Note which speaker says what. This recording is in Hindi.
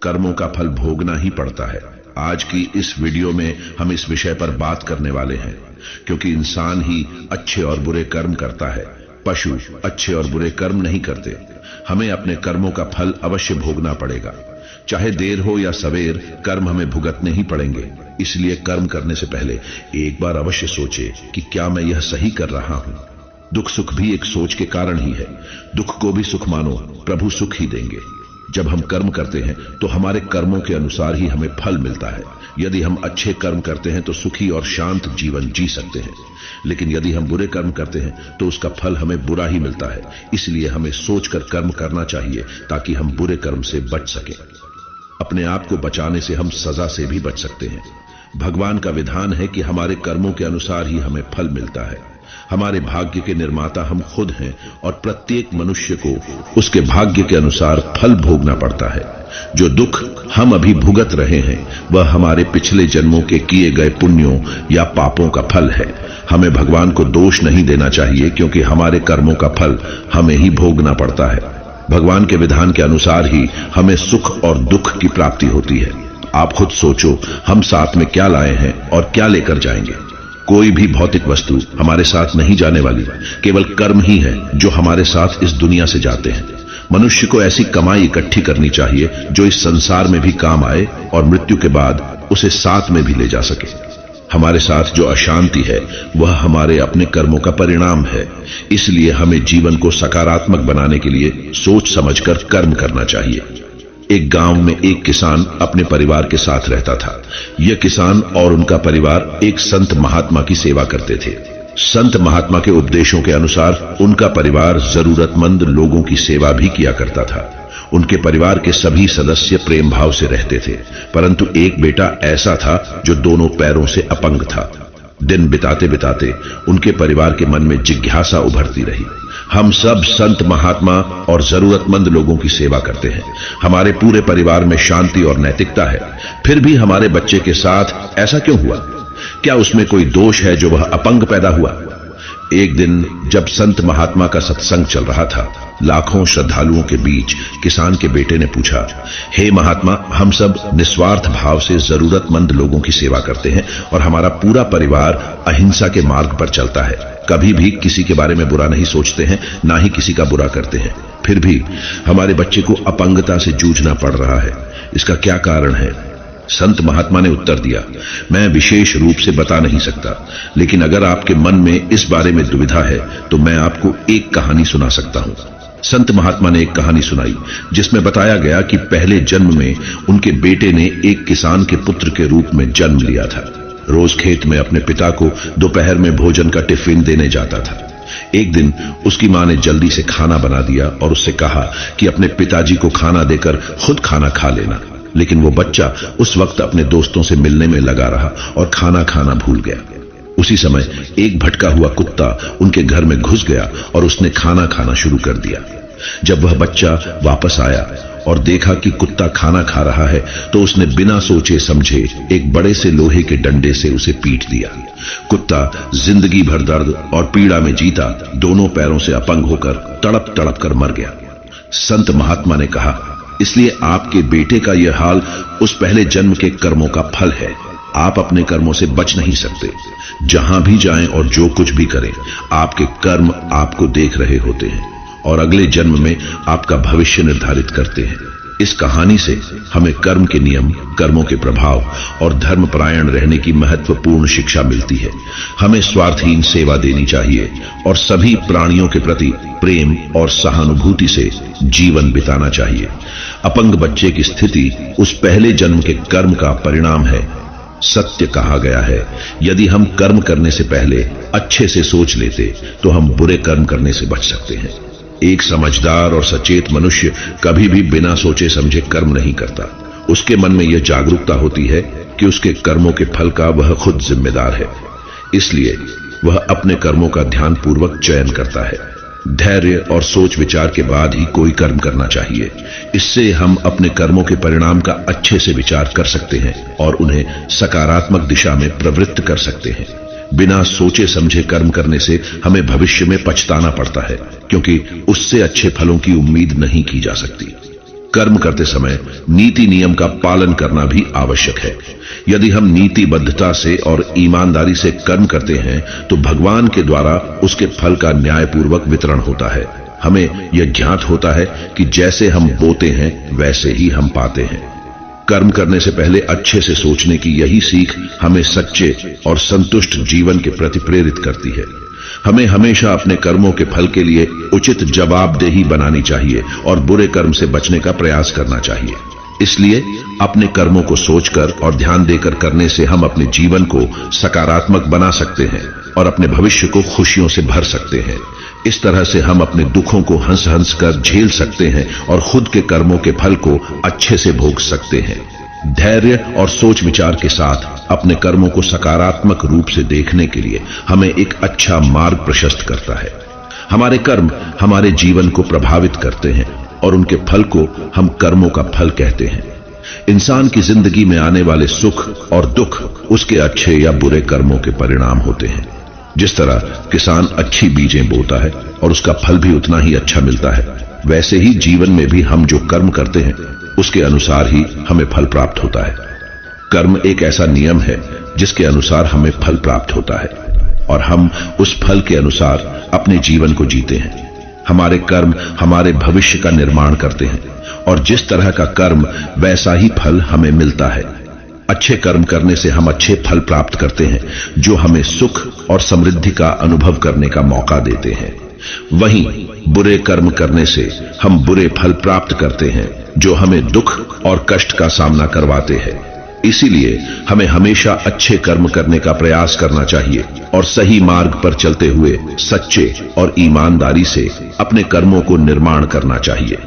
Speaker 1: कर्मों का फल भोगना ही पड़ता है। आज की इस वीडियो में हम इस विषय पर बात करने वाले हैं, क्योंकि इंसान ही अच्छे और बुरे कर्म करता है, पशु अच्छे और बुरे कर्म नहीं करते। हमें अपने कर्मों का फल अवश्य भोगना पड़ेगा, चाहे देर हो या सवेर, कर्म हमें भुगतने ही पड़ेंगे। इसलिए कर्म करने से पहले एक बार अवश्य सोचे कि क्या मैं यह सही कर रहा हूं। दुख सुख भी एक सोच के कारण ही है। दुख को भी सुख मानो, प्रभु सुख ही देंगे। जब हम कर्म करते हैं तो हमारे कर्मों के अनुसार ही हमें फल मिलता है। यदि हम अच्छे कर्म करते हैं तो सुखी और शांत जीवन जी सकते हैं, लेकिन यदि हम बुरे कर्म करते हैं तो उसका फल हमें बुरा ही मिलता है। इसलिए हमें सोचकर कर्म करना चाहिए ताकि हम बुरे कर्म से बच सकें। अपने आप को बचाने से हम सजा से भी बच सकते हैं। भगवान का विधान है कि हमारे कर्मों के अनुसार ही हमें फल मिलता है। हमारे भाग्य के निर्माता हम खुद हैं और प्रत्येक मनुष्य को उसके भाग्य के अनुसार फल भोगना पड़ता है। जो दुख हम अभी भुगत रहे हैं वह हमारे पिछले जन्मों के किए गए पुण्यों या पापों का फल है। हमें भगवान को दोष नहीं देना चाहिए, क्योंकि हमारे कर्मों का फल हमें ही भोगना पड़ता है। भगवान के विधान के अनुसार ही हमें सुख और दुख की प्राप्ति होती है। आप खुद सोचो, हम साथ में क्या लाए हैं और क्या लेकर जाएंगे। कोई भी भौतिक वस्तु हमारे साथ नहीं जाने वाली, केवल कर्म ही है जो हमारे साथ इस दुनिया से जाते हैं। मनुष्य को ऐसी कमाई इकट्ठी करनी चाहिए जो इस संसार में भी काम आए और मृत्यु के बाद उसे साथ में भी ले जा सके। हमारे साथ जो अशांति है वह हमारे अपने कर्मों का परिणाम है। इसलिए हमें जीवन को सकारात्मक बनाने के लिए सोच समझकर कर्म करना चाहिए। एक गांव में एक किसान अपने परिवार के साथ रहता था। यह किसान और उनका परिवार एक संत महात्मा की सेवा करते थे। संत महात्मा के उपदेशों के अनुसार उनका परिवार जरूरतमंद लोगों की सेवा भी किया करता था। उनके परिवार के सभी सदस्य प्रेम भाव से रहते थे, परंतु एक बेटा ऐसा था जो दोनों पैरों से अपंग था। दिन बिताते बिताते उनके परिवार के मन में जिज्ञासा उभरती रही। हम सब संत महात्मा और जरूरतमंद लोगों की सेवा करते हैं, हमारे पूरे परिवार में शांति और नैतिकता है, फिर भी हमारे बच्चे के साथ ऐसा क्यों हुआ? क्या उसमें कोई दोष है जो वह अपंग पैदा हुआ? एक दिन जब संत महात्मा का सत्संग चल रहा था, लाखों श्रद्धालुओं के बीच किसान के बेटे ने पूछा, हे महात्मा, हम सब निस्वार्थ भाव से जरूरतमंद लोगों की सेवा करते हैं और हमारा पूरा परिवार अहिंसा के मार्ग पर चलता है। कभी भी किसी के बारे में बुरा नहीं सोचते हैं, ना ही किसी का बुरा करते हैं। फिर भी हमारे बच्चे को अपंगता से जूझना पड़ रहा है। इसका क्या कारण है? संत महात्मा ने उत्तर दिया, मैं विशेष रूप से बता नहीं सकता, लेकिन अगर आपके मन में इस बारे में दुविधा है तो मैं आपको एक कहानी सुना सकता हूं। संत महात्मा ने एक कहानी सुनाई जिसमें बताया गया कि पहले जन्म में उनके बेटे ने एक किसान के पुत्र के रूप में जन्म लिया था। रोज खेत में अपने पिता को दोपहर में भोजन का टिफिन देने जाता था। एक दिन उसकी मां ने जल्दी से खाना बना दिया और उससे कहा कि अपने पिताजी को खाना देकर खुद खाना खा लेना, लेकिन वो बच्चा उस वक्त अपने दोस्तों से मिलने में लगा रहा और खाना खाना भूल गया। उसी समय एक भटका हुआ कुत्ता उनके घर में घुस गया और उसने खाना खाना शुरू कर दिया। जब वह बच्चा वापस आया और देखा कि कुत्ता खाना खा रहा है तो उसने बिना सोचे समझे एक बड़े से लोहे के डंडे से उसे पीट दिया। कुत्ता जिंदगी भर दर्द और पीड़ा में जीता दोनों पैरों से अपंग होकर तड़प तड़प कर मर गया। संत महात्मा ने कहा, इसलिए आपके बेटे का यह हाल उस पहले जन्म के कर्मों का फल है। आप अपने कर्मों से बच नहीं सकते। जहां भी जाएं और जो कुछ भी करें, आपके कर्म आपको देख रहे होते हैं और अगले जन्म में आपका भविष्य निर्धारित करते हैं। इस कहानी से हमें कर्म के नियम, कर्मों के प्रभाव और धर्मपरायण रहने की महत्वपूर्ण शिक्षा मिलती है। हमें स्वार्थहीन सेवा देनी चाहिए और सभी प्राणियों के प्रति प्रेम और सहानुभूति से जीवन बिताना चाहिए। अपंग बच्चे की स्थिति उस पहले जन्म के कर्म का परिणाम है। सत्य कहा गया है, यदि हम कर्म करने से पहले अच्छे से सोच लेते तो हम बुरे कर्म करने से बच सकते हैं। एक समझदार और सचेत मनुष्य कभी भी बिना सोचे समझे कर्म नहीं करता। उसके मन में यह जागरूकता होती है कि उसके कर्मों के फल का वह खुद जिम्मेदार है। इसलिए वह अपने कर्मों का ध्यानपूर्वक चयन करता है। धैर्य और सोच विचार के बाद ही कोई कर्म करना चाहिए। इससे हम अपने कर्मों के परिणाम का अच्छे से विचार कर सकते हैं और उन्हें सकारात्मक दिशा में प्रवृत्त कर सकते हैं। बिना सोचे समझे कर्म करने से हमें भविष्य में पछताना पड़ता है, क्योंकि उससे अच्छे फलों की उम्मीद नहीं की जा सकती। कर्म करते समय नीति नियम का पालन करना भी आवश्यक है। यदि हम नीतिबद्धता से और ईमानदारी से कर्म करते हैं तो भगवान के द्वारा उसके फल का न्यायपूर्वक वितरण होता है। हमें यह ज्ञात होता है कि जैसे हम बोते हैं वैसे ही हम पाते हैं। कर्म करने से पहले अच्छे से सोचने की यही सीख हमें सच्चे और संतुष्ट जीवन के प्रति प्रेरित करती है। हमें हमेशा अपने कर्मों के फल के लिए उचित जवाबदेही बनानी चाहिए और बुरे कर्म से बचने का प्रयास करना चाहिए। इसलिए अपने कर्मों को सोचकर और ध्यान देकर करने से हम अपने जीवन को सकारात्मक बना सकते हैं और अपने भविष्य को खुशियों से भर सकते हैं। इस तरह से हम अपने दुखों को हंस हंस कर झेल सकते हैं और खुद के कर्मों के फल को अच्छे से भोग सकते हैं। धैर्य और सोच विचार के साथ अपने कर्मों को सकारात्मक रूप से देखने के लिए हमें एक अच्छा मार्ग प्रशस्त करता है। हमारे कर्म हमारे जीवन को प्रभावित करते हैं और उनके फल को हम कर्मों का फल कहते हैं। इंसान की जिंदगी में आने वाले सुख और दुख उसके अच्छे या बुरे कर्मों के परिणाम होते हैं। जिस तरह किसान अच्छी बीजें बोता है और उसका फल भी उतना ही अच्छा मिलता है, वैसे ही जीवन में भी हम जो कर्म करते हैं उसके अनुसार ही हमें फल प्राप्त होता है। कर्म एक ऐसा नियम है जिसके अनुसार हमें फल प्राप्त होता है और हम उस फल के अनुसार अपने जीवन को जीते हैं। हमारे कर्म हमारे भविष्य का निर्माण करते हैं और जिस तरह का कर्म वैसा ही फल हमें मिलता है। अच्छे कर्म करने से हम अच्छे फल प्राप्त करते हैं जो हमें सुख और समृद्धि का अनुभव करने का मौका देते हैं। वहीं बुरे कर्म करने से हम बुरे फल प्राप्त करते हैं जो हमें दुख और कष्ट का सामना करवाते हैं। इसीलिए हमें हमेशा अच्छे कर्म करने का प्रयास करना चाहिए और सही मार्ग पर चलते हुए सच्चे और ईमानदारी से अपने कर्मों को निर्माण करना चाहिए।